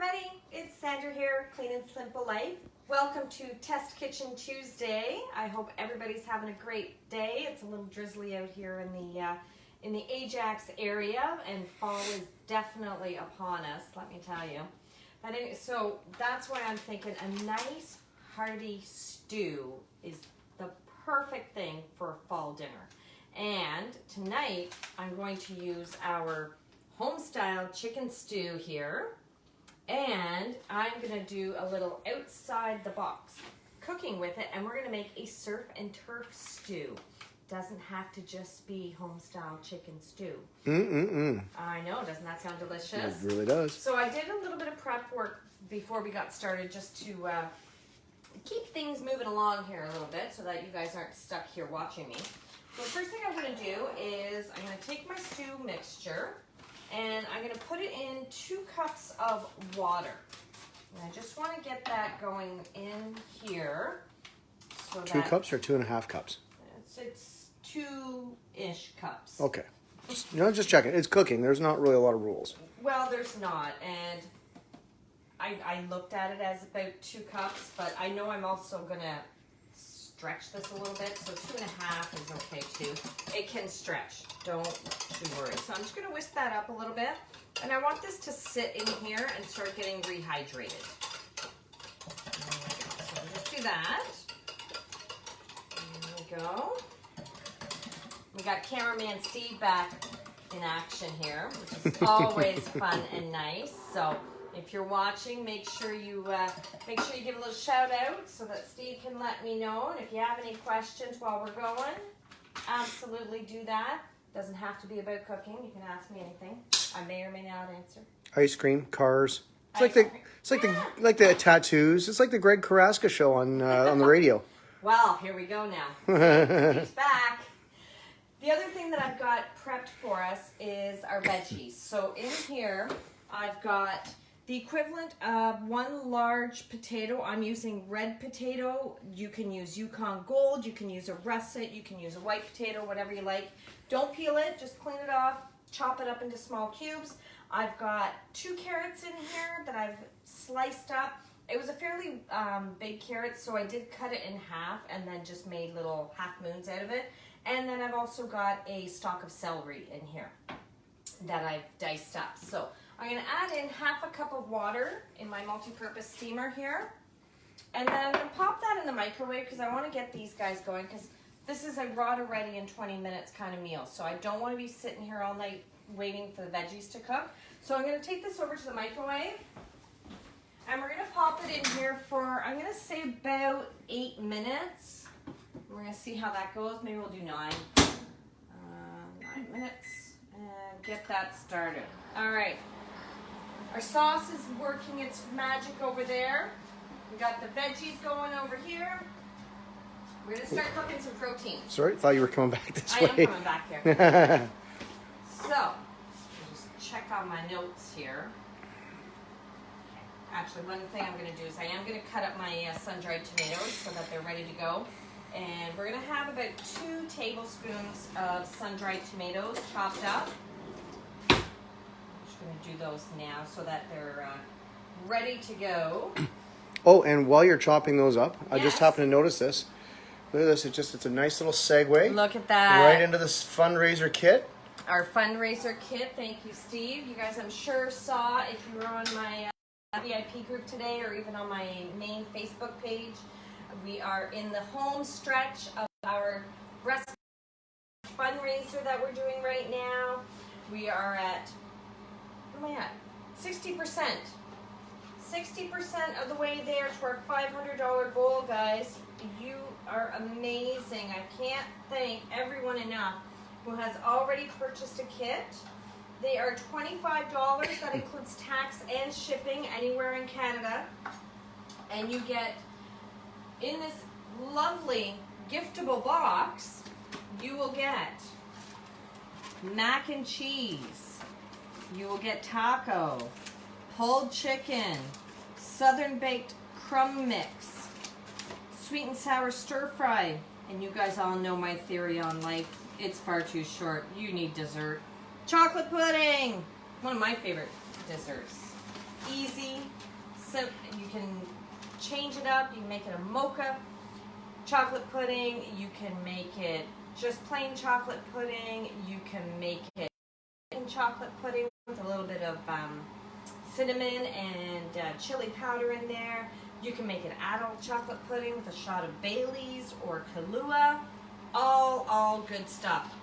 everybody, it's Sandra here, Clean and Simple Life. Welcome to Test Kitchen Tuesday. I hope everybody's having a great day. It's a little drizzly out here in the Ajax area, and fall is definitely upon us, let me tell you. But anyway, so that's why I'm thinking a nice hearty stew is the perfect thing for fall dinner. And tonight I'm going to use our Homestyle chicken stew here, and I'm gonna do a little outside the box cooking with it, and we're gonna make a surf and turf stew. Doesn't have to just be Homestyle chicken stew. I know, doesn't that sound delicious? It really does. So I did a little bit of prep work before we got started, just to keep things moving along here a little bit so that you guys aren't stuck here watching me. So the first thing I'm gonna do is I'm gonna take my stew mixture and I'm going to put it in 2 cups of water. And I just want to get that going in here. So 2 cups or 2.5 cups? It's 2-ish cups. Okay. Just checking. It's cooking. There's not really a lot of rules. Well, there's not. And I looked at it as about 2 cups, but I know I'm also going to stretch this a little bit, so 2.5 is okay too. It can stretch, don't you worry. So I'm just gonna whisk that up a little bit, and I want this to sit in here and start getting rehydrated. So we'll just do that. There we go. We got cameraman Steve back in action here, which is always fun and nice. So if you're watching, make sure you give a little shout out so that Steve can let me know. And if you have any questions while we're going, absolutely do that. Doesn't have to be about cooking. You can ask me anything. I may or may not answer. Ice cream, cars. It's like the tattoos. It's like the Greg Carrasco show on the radio. Well, here we go now. Steve's back. The other thing that I've got prepped for us is our veggies. So in here, I've got the equivalent of 1 large potato. I'm using red potato. You can use Yukon Gold. You can use a russet. You can use a white potato, whatever you like. Don't peel it. Just clean it off. Chop it up into small cubes. I've got 2 carrots in here that I've sliced up. It was a fairly big carrot, so I did cut it in half and then just made little half moons out of it. And then I've also got a stalk of celery in here that I've diced up. So I'm going to add in 1/2 cup of water in my multi-purpose steamer here. And then I'm going to pop that in the microwave because I want to get these guys going, because this is a ready in 20 minutes kind of meal. So I don't want to be sitting here all night waiting for the veggies to cook. So I'm going to take this over to the microwave. And we're going to pop it in here for, I'm going to say about 8 minutes. We're going to see how that goes. Maybe we'll do 9. 9 minutes. And get that started. All right. Our sauce is working its magic over there. We got the veggies going over here. We're gonna start cooking some protein. Sorry, thought you were coming back this way. I am coming back here. So, I'll just check on my notes here. Actually, one thing I'm gonna do is I am gonna cut up my sun-dried tomatoes so that they're ready to go. And we're gonna have about 2 tablespoons of sun-dried tomatoes chopped up. Going to do those now so that they're ready to go. Oh, and while you're chopping those up, yes. I just happened to notice this. Look at this. It's a nice little segue. Look at that. Right into this fundraiser kit. Our fundraiser kit. Thank you, Steve. You guys, I'm sure, saw if you were on my VIP group today or even on my main Facebook page. We are in the home stretch of our breast fundraiser that we're doing right now. We are at, what am I at? 60%. 60% of the way there to our $500 goal, guys. You are amazing. I can't thank everyone enough who has already purchased a kit. They are $25. That includes tax and shipping anywhere in Canada. And you get, in this lovely giftable box, you will get mac and cheese. You will get taco, pulled chicken, southern baked crumb mix, sweet and sour stir fry, and you guys all know my theory on life. It's far too short. You need dessert. Chocolate pudding, one of my favorite desserts. easy. You can change it up. You can make it a mocha chocolate pudding. You can make it just plain chocolate pudding. You can make it in chocolate pudding with a little bit of cinnamon and chili powder in there. You can make an adult chocolate pudding with a shot of Bailey's or Kahlua. All good stuff.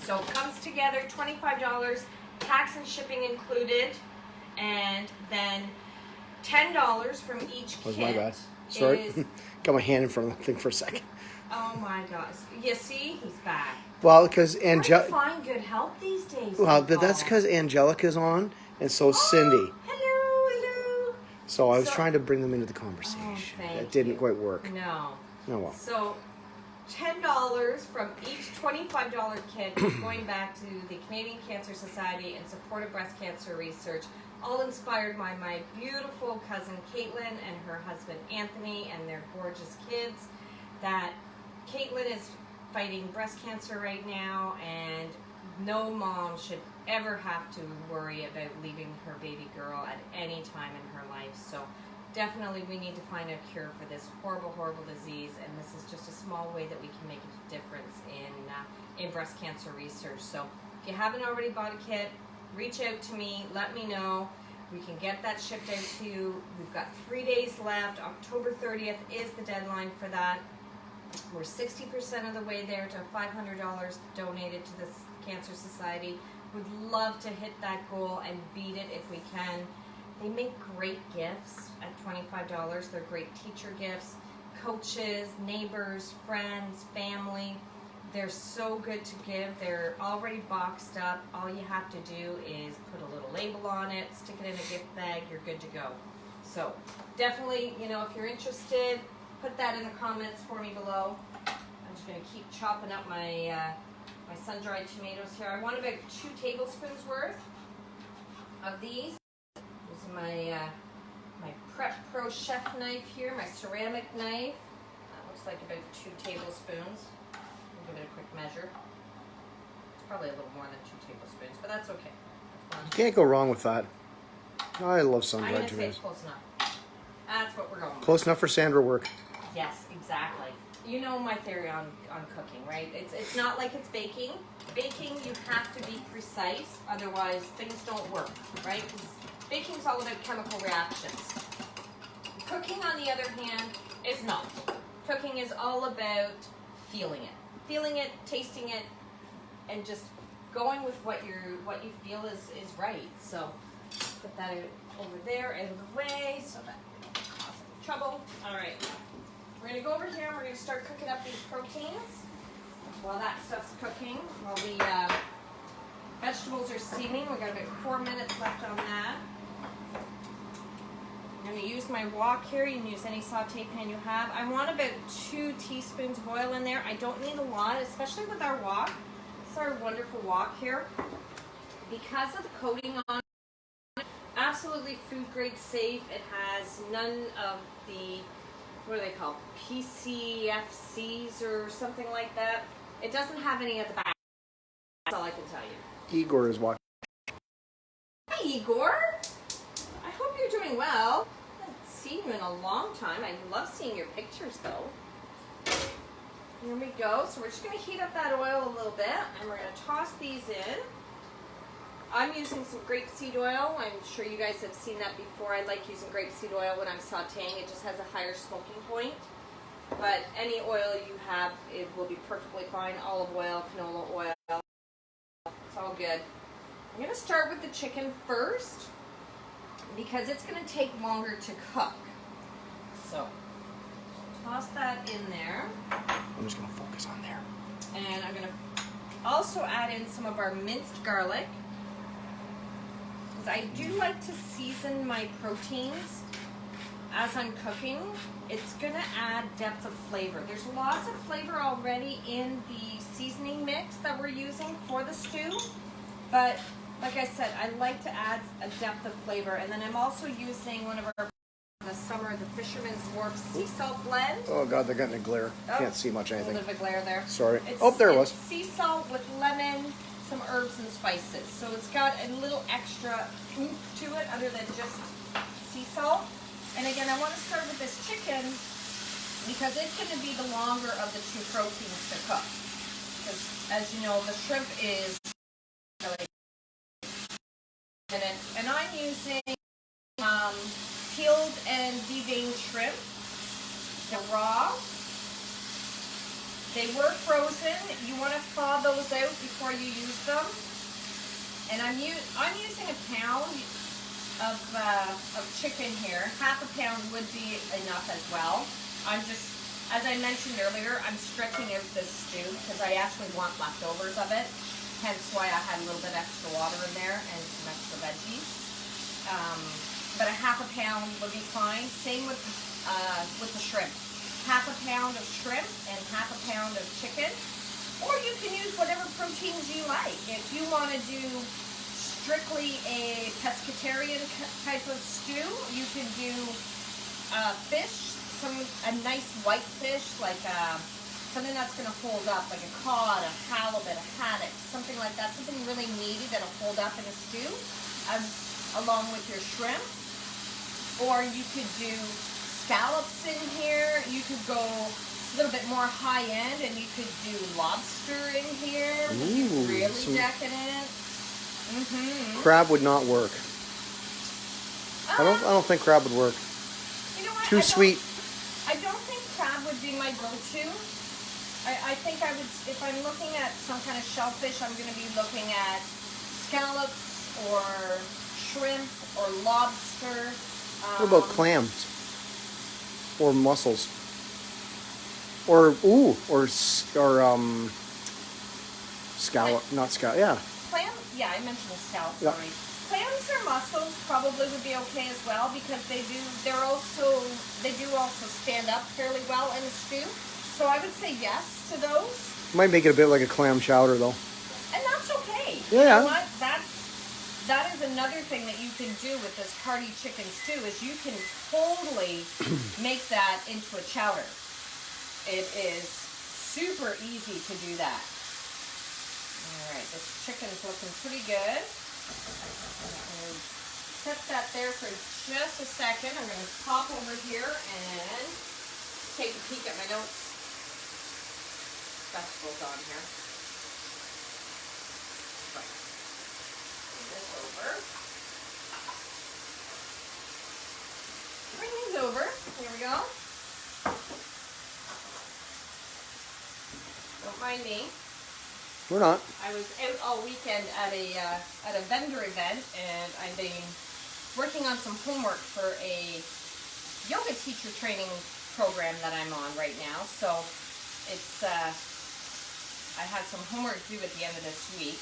So it comes together, $25, tax and shipping included, and then $10 from each kit. That was my bad. Sorry. Got my hand in front of the thing for a second. Oh my gosh. You see? He's back. Well, because Hard to find good help these days. Well, but that's because Angelica's on, and so is Cindy. Hello. So I was trying to bring them into the conversation. It didn't quite work. No. Oh well. So $10 from each $25 kit is going back to the Canadian Cancer Society in support of breast cancer research, all inspired by my beautiful cousin Caitlin and her husband Anthony and their gorgeous kids. That Caitlin is fighting breast cancer right now, and no mom should ever have to worry about leaving her baby girl at any time in her life. So definitely we need to find a cure for this horrible disease, and this is just a small way that we can make a difference in breast cancer research. So if you haven't already bought a kit, reach out to me, let me know. We can get that shipped out to you. We've got 3 days left. October 30th is the deadline for that. We're 60% of the way there to $500 donated to the Cancer Society. Would love to hit that goal and beat it if we can. They make great gifts at $25. They're great teacher gifts, coaches, neighbors, friends, family. They're so good to give. They're already boxed up. All you have to do is put a little label on it, stick it in a gift bag, you're good to go. So definitely, if you're interested, put that in the comments for me below. I'm just going to keep chopping up my my sun-dried tomatoes here. I want about 2 tablespoons worth of these. This is my my Prep Pro chef knife here, my ceramic knife. That looks like about 2 tablespoons. I'll give it a quick measure. It's probably a little more than 2 tablespoons, but that's okay. You can't go wrong with that. I love I'm sun-dried going to say tomatoes. it's close enough. That's what we're going with. Close enough for Sandra work. Yes, exactly. You know my theory on cooking, right? It's not like it's baking. Baking, you have to be precise, otherwise things don't work, right? Because baking is all about chemical reactions. Cooking, on the other hand, is not. Cooking is all about feeling it. Feeling it, tasting it, and just going with what you feel is right. So put that over there out of the way so that we don't cause any trouble. All right. We're going to go over here and we're going to start cooking up these proteins. While that stuff's cooking, while the vegetables are steaming, we've got about 4 minutes left on that. I'm going to use my wok here. You can use any saute pan you have. I want about 2 teaspoons of oil in there. I don't need a lot, especially with our wok. This is our wonderful wok here. Because of the coating on it, absolutely food grade safe. It has none of the, what are they called, PCFCs or something like that. It doesn't have any of the back. That's all I can tell you. Igor is watching. Hi, Igor. I hope you're doing well. I haven't seen you in a long time. I love seeing your pictures, though. Here we go. So we're just going to heat up that oil a little bit, and we're going to toss these in. I'm using some grapeseed oil. I'm sure you guys have seen that before. I like using grapeseed oil when I'm sauteing. It just has a higher smoking point. But any oil you have, it will be perfectly fine. Olive oil, canola oil. It's all good. I'm going to start with the chicken first because it's going to take longer to cook. So toss that in there. I'm just going to focus on there. And I'm going to also add in some of our minced garlic. I do like to season my proteins as I'm cooking. It's going to add depth of flavor. There's lots of flavor already in the seasoning mix that we're using for the stew, but like I said, I like to add a depth of flavor. And then I'm also using one of our the summer, the Fisherman's Wharf sea salt blend. Oh God, they're getting a glare. Oh, Can't see much a anything. little bit of a glare there. Sorry. Oh, there it was. Sea salt with lemon, some herbs and spices. So it's got a little extra oomph to it other than just sea salt. And again, I want to start with this chicken because it's going to be the longer of the two proteins to cook. Because as you know, the shrimp is really minutes. And I'm using peeled and deveined shrimp. They're raw. They were frozen. You want to thaw those out before you use them. And I'm using a pound of chicken here. Half a pound would be enough as well. I'm just, as I mentioned earlier, I'm stretching out this stew because I actually want leftovers of it. Hence why I had a little bit extra water in there and some extra veggies. But a half a pound would be fine. Same with the shrimp. Half a pound of shrimp and half a pound of chicken. Or you can use whatever proteins you like. If you want to do strictly a pescatarian type of stew, you can do fish, a nice white fish, like something that's going to hold up, like a cod, a halibut, a haddock, something like that, something really meaty that'll hold up in a stew, along with your shrimp. Or you could do scallops in here. You could go a little bit more high end, and you could do lobster in here. Ooh, really decadent. Crab would not work. I don't think crab would work. You know what? Too sweet. I don't think crab would be my go-to. I think I would, if I'm looking at some kind of shellfish, I'm going to be looking at scallops or shrimp or lobster. What about clams? Or mussels? Or scallop, not scallop, yeah. Clam, yeah, I mentioned the scallop, Yeah. sorry. Clams or mussels probably would be okay as well because they do also stand up fairly well in a stew. So I would say yes to those. Might make it a bit like a clam chowder though. And that's okay. Yeah. You know what? That is another thing that you can do with this hearty chicken stew is you can totally make that into a chowder. It is super easy to do that. All right, this chicken's looking pretty good. I'm going to set that there for just a second. I'm going to pop over here and take a peek at my notes. Vegetables on here. Bring these over. Here we go. Don't mind me. We're not. I was out all weekend at a vendor event, and I've been working on some homework for a yoga teacher training program that I'm on right now. So it's I had some homework due at the end of this week.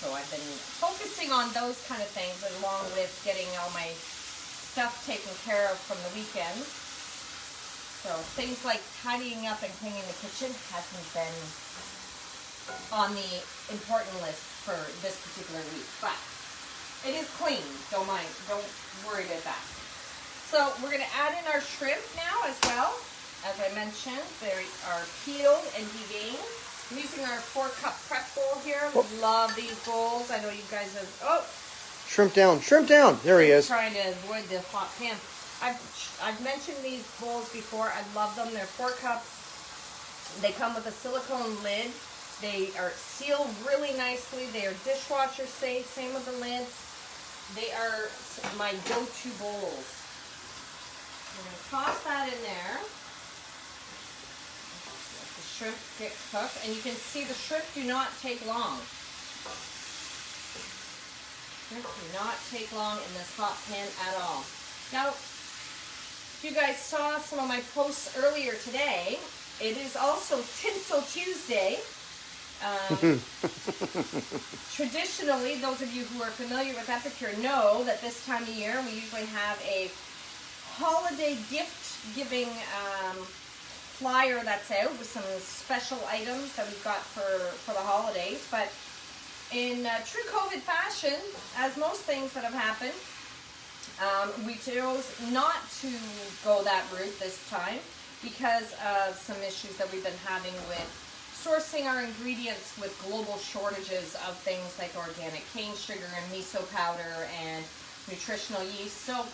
So I've been focusing on those kind of things along with getting all my stuff taken care of from the weekend. So things like tidying up and cleaning the kitchen hasn't been on the important list for this particular week. But it is clean. Don't worry about that. So we're going to add in our shrimp now as well. As I mentioned, they are peeled and deveined. I'm using our 4-cup prep bowl here. Love these bowls. I know you guys have. Oh, shrimp down, shrimp down. There he is. Trying to avoid the hot pan. I've mentioned these bowls before. I love them. They're 4 cups. They come with a silicone lid. They are sealed really nicely. They are dishwasher safe. Same with the lids. They are my go-to bowls. I'm going to toss that in there. Shrimp get cooked, and you can see the shrimp do not take long. Shrimp do not take long in this hot pan at all. Now, if you guys saw some of my posts earlier today, it is also Tinsel Tuesday. Traditionally, those of you who are familiar with Epicure know that this time of year we usually have a holiday gift-giving flyer that's out with some special items that we've got for the holidays. But in true COVID fashion, as most things that have happened, we chose not to go that route this time because of some issues that we've been having with sourcing our ingredients with global shortages of things like organic cane sugar and miso powder and nutritional yeast. So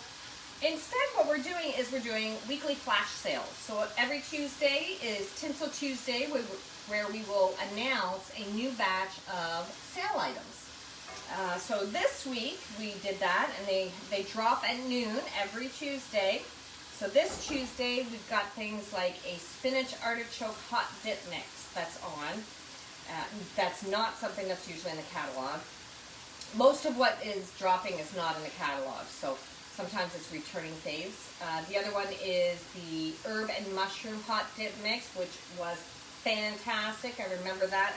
instead what we're doing is we're doing weekly flash sales. So every Tuesday is Tinsel Tuesday, where we will announce a new batch of sale items. So this week we did that, and they drop at noon every Tuesday. So this Tuesday we've got things like a spinach artichoke hot dip mix that's on. That's not something that's usually in the catalog. Most of what is dropping is not in the catalog, so sometimes it's returning faves. The other one is the herb and mushroom hot dip mix, which was fantastic. I remember that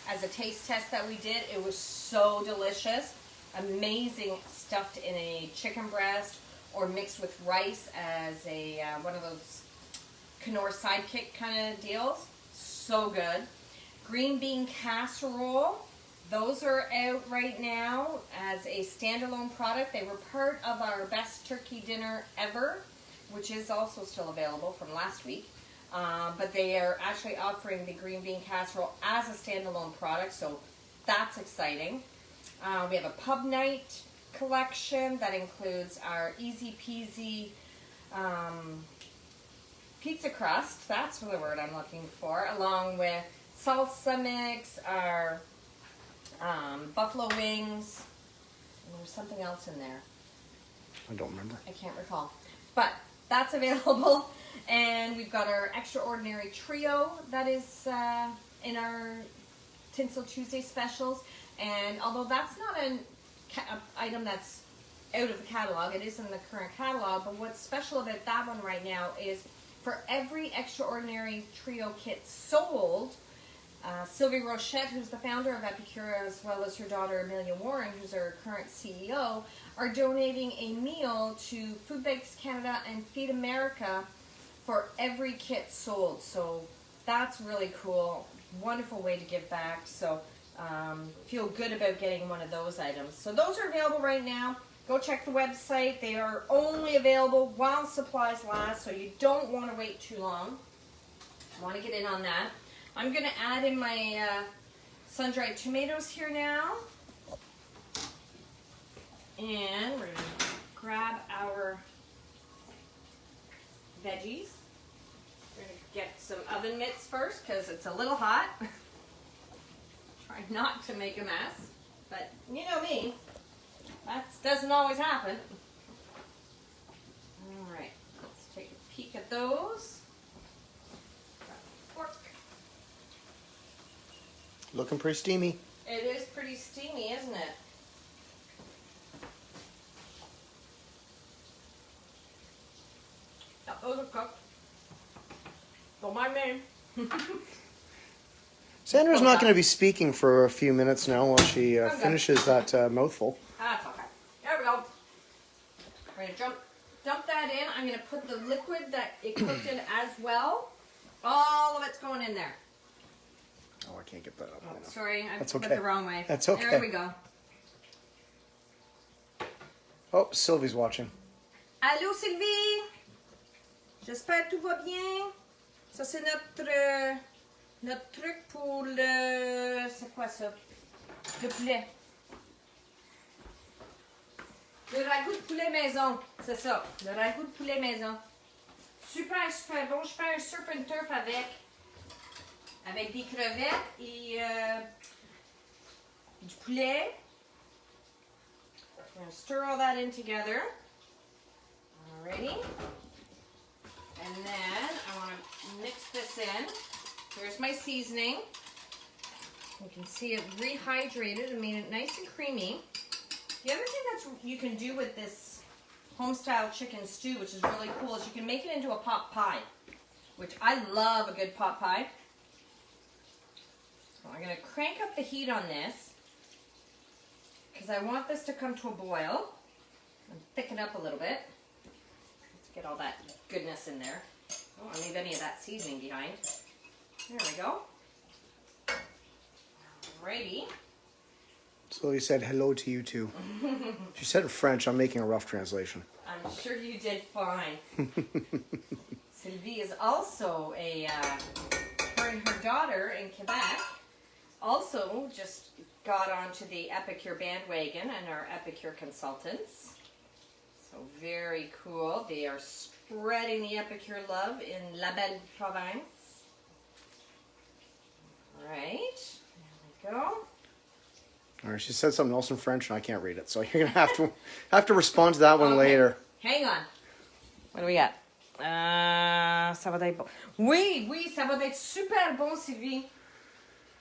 as a taste test that we did. It was so delicious. Amazing, stuffed in a chicken breast or mixed with rice as a one of those Knorr sidekick kind of deals. So good. Green bean casserole. Those are out right now as a standalone product. They were part of our best turkey dinner ever, which is also still available from last week. But they are actually offering the green bean casserole as a standalone product, so that's exciting. We have a pub night collection that includes our easy peasy pizza crust, that's the word I'm looking for, along with salsa mix, our buffalo wings, and there was something else in there. I don't remember. I can't recall. But that's available. And we've got our Extraordinary Trio that is in our Tinsel Tuesday specials. And although that's not an item that's out of the catalog, it is in the current catalog. But what's special about that one right now is for every Extraordinary Trio kit sold, Sylvie Rochette, who's the founder of Epicure, as well as her daughter Amelia Warren, who's our current CEO, are donating a meal to Food Banks Canada and Feed America for every kit sold. So that's really cool. Wonderful way to give back. So feel good about getting one of those items. So those are available right now. Go check the website. They are only available while supplies last, so you don't want to wait too long. Want to get in on that. I'm going to add in my sun-dried tomatoes here now. And we're going to grab our veggies. We're going to get some oven mitts first because it's a little hot. Try not to make a mess, but you know me, that doesn't always happen. All right, let's take a peek at those. Fork. Looking pretty steamy. It is pretty steamy, isn't it? Yep, those are cooked. Don't mind me. Sandra's not going to be speaking for a few minutes now while she finishes that mouthful. That's okay. There we go. We're going to dump that in. I'm going to put the liquid that it cooked in as well. All of it's going in there. Oh, I can't get that up. Oh, sorry, I That's put okay. it the wrong way. That's okay. There we go. Oh, Sylvie's watching. Allô Sylvie? J'espère que tout va bien. Ça c'est notre truc pour le... C'est quoi ça? Le poulet. Le ragoût de poulet maison. C'est ça. Le ragoût de poulet maison. Super, super bon. Je fais un surf and turf avec des crevettes et du poulet. I'm going to stir all that in together. Alrighty. And then I want to mix this in. Here's my seasoning. You can see it rehydrated and made it nice and creamy. The other thing that you can do with this Homestyle chicken stew, which is really cool, is you can make it into a pot pie, which I love a good pot pie. So I'm going to crank up the heat on this because I want this to come to a boil and thicken up a little bit. Let's get all that goodness in there. I don't want to leave any of that seasoning behind. There we go. Alrighty. Sylvie said hello to you too. She said in French. I'm making a rough translation. I'm sure you did fine. Sylvie is also a and her daughter in Quebec also just got onto the Epicure bandwagon and are Epicure consultants. So very cool. They are spreading the Epicure love in La Belle Province. All right, there we go. All right, she said something else in French, and I can't read it, so you're gonna have to respond to that one later. Hang on. What do we got? Ça va être bon. Oui, ça va être super bon, Sylvie.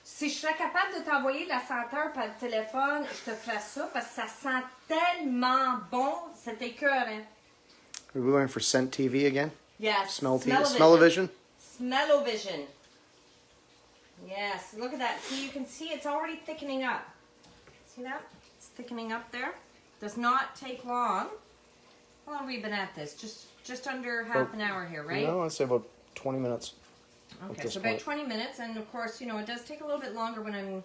Si je serais capable de t'envoyer la senteur par téléphone, je te ferais ça parce que ça sent tellement bon. C'est écœurant. Are we going for Scent TV again? Yes. Smell-o-vision? Smell-o-vision. Yes, look at that. See, you can see it's already thickening up. See that? It's thickening up there. Does not take long. How long have we been at this? Just under half an hour here, right? No, I'd say about 20 minutes. Okay, so about 20 minutes, and of course, you know, it does take a little bit longer when I'm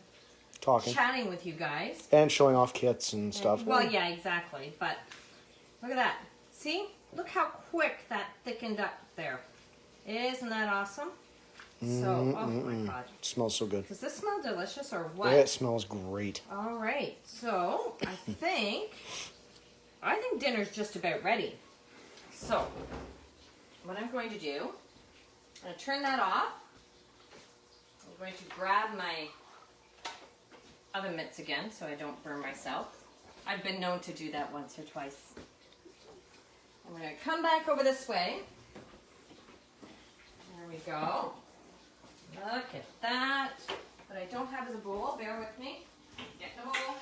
talking, chatting with you guys. And showing off kits and stuff. Well, yeah, exactly. But look at that. See? Look how quick that thickened up there. Isn't that awesome? So, oh my God. It smells so good. Does this smell delicious or what? Yeah, it smells great. All right. So, I think dinner's just about ready. So, what I'm going to do, I'm going to turn that off. I'm going to grab my oven mitts again so I don't burn myself. I've been known to do that once or twice. I'm going to come back over this way. There we go. Look at that. What I don't have is a bowl. Bear with me. Get the bowl.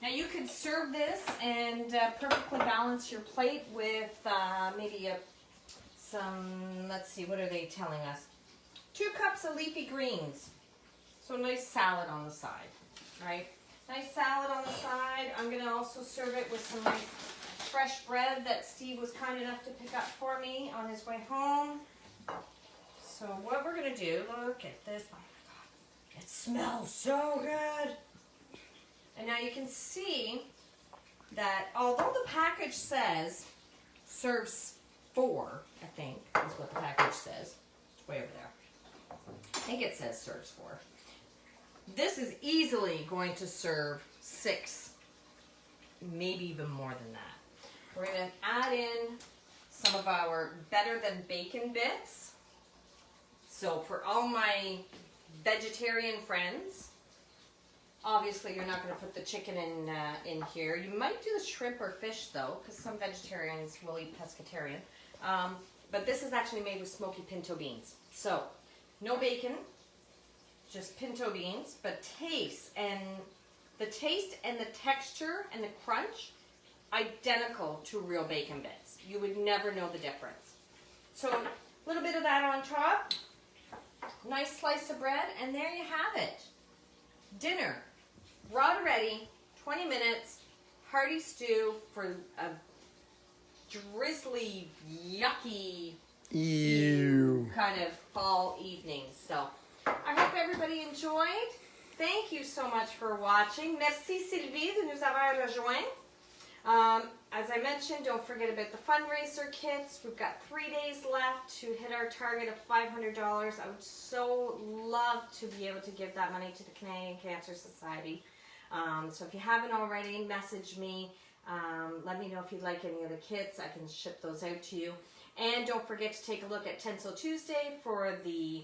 Now you could serve this and perfectly balance your plate with maybe some, let's see, what are they telling us? 2 cups of leafy greens. So a nice salad on the side, right? Nice salad on the side. I'm going to also serve it with some nice fresh bread that Steve was kind enough to pick up for me on his way home. So what we're going to do, look at this. Oh my God, it smells so good. And now you can see that although the package says serves 4, I think is what the package says. It's way over there. I think it says serves 4. This is easily going to serve 6, maybe even more than that. We're going to add in some of our better than bacon bits. So for all my vegetarian friends, obviously you're not going to put the chicken in here. You might do the shrimp or fish though, because some vegetarians will eat pescatarian. But this is actually made with smoky pinto beans. So no bacon, just pinto beans, but the taste and the texture and the crunch, identical to real bacon bits. You would never know the difference. So a little bit of that on top, nice slice of bread, and there you have it. Dinner, brought ready, 20 minutes, hearty stew for a drizzly, yucky, kind of fall evening. So I hope everybody enjoyed. Thank you so much for watching. Merci Sylvie de nous avoir rejoints. As I mentioned, don't forget about the fundraiser kits. We've got 3 days left to hit our target of $500. I would so love to be able to give that money to the Canadian Cancer Society. So if you haven't already, message me. Let me know if you'd like any of the kits. I can ship those out to you. And don't forget to take a look at Tinsel Tuesday for the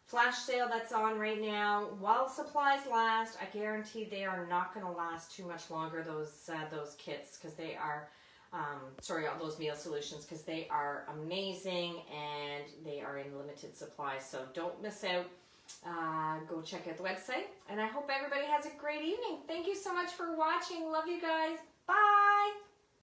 flash sale that's on right now. While supplies last, I guarantee they are not going to last too much longer, those kits, because they are, those meal solutions, because they are amazing and they are in limited supply. So don't miss out. Go check out the website. And I hope everybody has a great evening. Thank you so much for watching. Love you guys. Bye.